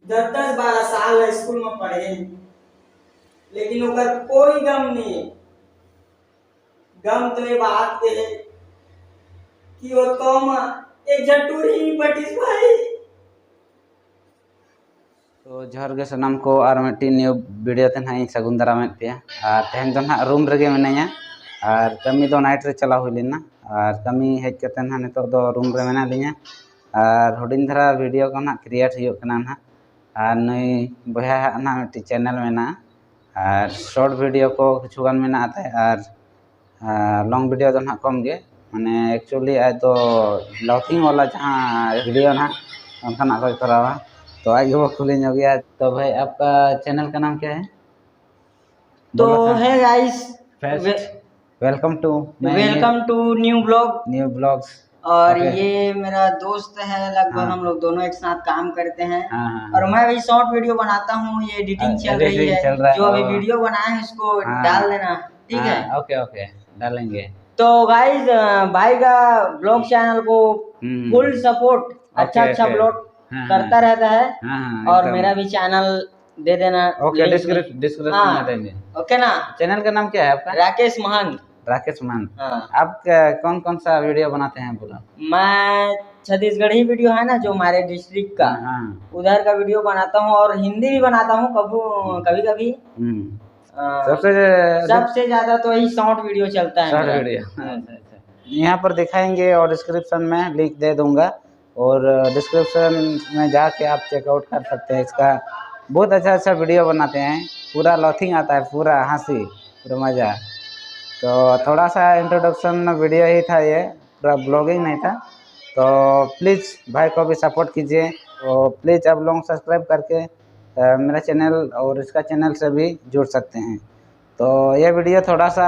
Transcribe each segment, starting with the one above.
10-10 12 साल स्कूल में पढ़े, लेकिन ओकर कोई गम नहीं। गम तो ये बात के है कि वो कौम एक झटूरी ही पटिस भाई। तो जोहर गे सनाम को और मिट्टी न्यू वीडियो ते ना सगुन दाराम पे और तेहन तो ना रूम रगे मेनाया और कमी तो नाइट रे चला हुई लेना और कमी हेज कते ना नितो दो रूम रे मेना लिया और हुडिन धरा वीडियो को ना क्रिएट हुई करना ना और नई बया ना मिट्टी चैनल मेना और शॉर्ट वीडियो को किछुगान मेना आता है और लॉन्ग वीडियो तो ना कम गे माने एक्चुअली आज तो लॉकिंग वाला जहाँ वीडियो ना उनका ना कोई करावा तो आज वो खुली हो गया। तो भाई आपका चैनल का नाम क्या है? तो है guys, welcome to new blogs. और ये मेरा दोस्त है, लगभग हम लोग दोनों एक साथ काम करते हैं। और मैं भी शॉर्ट वीडियो बनाता हूँ, ये एडिटिंग चल रही है। जो अभी वीडियो बनाए हैं उसको डाल देना, ठीक है? ओके डालेंगे। तो गाइस भाई का ब्लॉग चैनल को फुल सपोर्ट, अच्छा ब्लॉग करता रहता है। और मेरा भी चैनल दे देना। ओके, डिस्क्रिप्शन में देंगे। ओके ना? चैनल का नाम क्या है आपका? राकेश महंत। आप कौन कौन सा वीडियो बनाते हैं बोला? मैं छत्तीसगढ़ी वीडियो है ना जो हमारे डिस्ट्रिक्ट का, उधर का वीडियो बनाता हूँ और हिंदी भी बनाता हूँ कभी कभी। सबसे ज्यादा तो यही शॉर्ट वीडियो चलता है। शॉर्ट वीडियो यहाँ पर दिखाएंगे और डिस्क्रिप्शन में लिंक दे दूंगा और डिस्क्रिप्शन में जाके आप चेकआउट कर सकते हैं। इसका बहुत अच्छा वीडियो बनाते हैं, पूरा लॉथिंग आता है, पूरा हंसी, पूरा मज़ा। तो थोड़ा सा इंट्रोडक्शन वीडियो ही था, ये पूरा ब्लॉगिंग नहीं था। तो प्लीज़ भाई को भी सपोर्ट कीजिए और प्लीज़ आप लोग सब्सक्राइब करके मेरा चैनल और इसका चैनल से भी जुड़ सकते हैं। तो ये वीडियो थोड़ा सा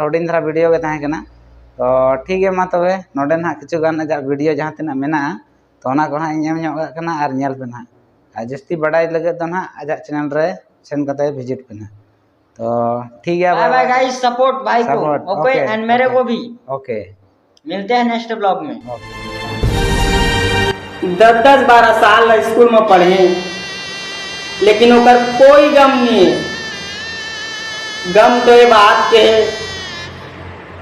हुडिन धरा वीडियो के तहें कना। तो ठीक है मा तबे नोडे ना किछु गान वीडियो जहाँ तीना मेना तो ओना को हां एम ᱧᱚᱜ कना और नेल पे ना आ जस्ती बड़ाई लगे तो ना आजा चैनल रे सेन कते विजिट पे ना। तो ठीक है बाय गाइस, सपोर्ट भाई को। ओके एंड मेरे को भी। ओके, मिलते हैं नेक्स्ट ब्लॉग में। 10-10 12 साल स्कूल में पढ़े, लेकिन ओकर कोई गम नहीं। गम तो ये बात के है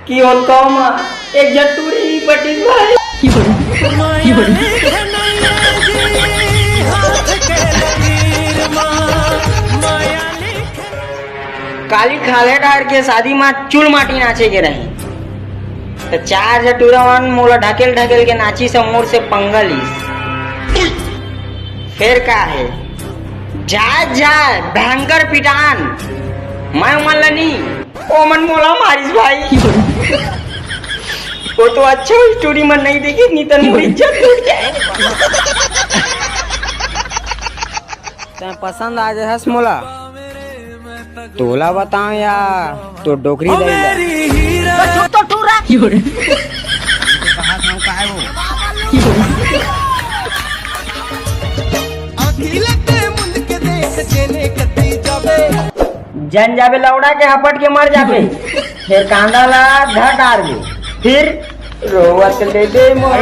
कि वो कौम एक झटूरी पटिस भाई। काली खाले डार के शादी में चूल माटी नाचे के रही तो 4 झटूरावन मोला ढकेल के नाची से मोर से पंगलिस। फिर का है जाए भयंकर पिटान मैं मल्लनी ओ मन मोला मारिस भाई। वो तो अच्छा स्टोरी में नहीं देखी, नहीं तो मेरी इज्जत टूट जाए। तो पसंद आ जाए मोला तोला बताऊं या तो डोकरी दे तो टूरा जन जाबे लौड़ा के हपट के मर जाबे, फिर कांदा ला धटार दे, फिर रोवत ले दे मोर।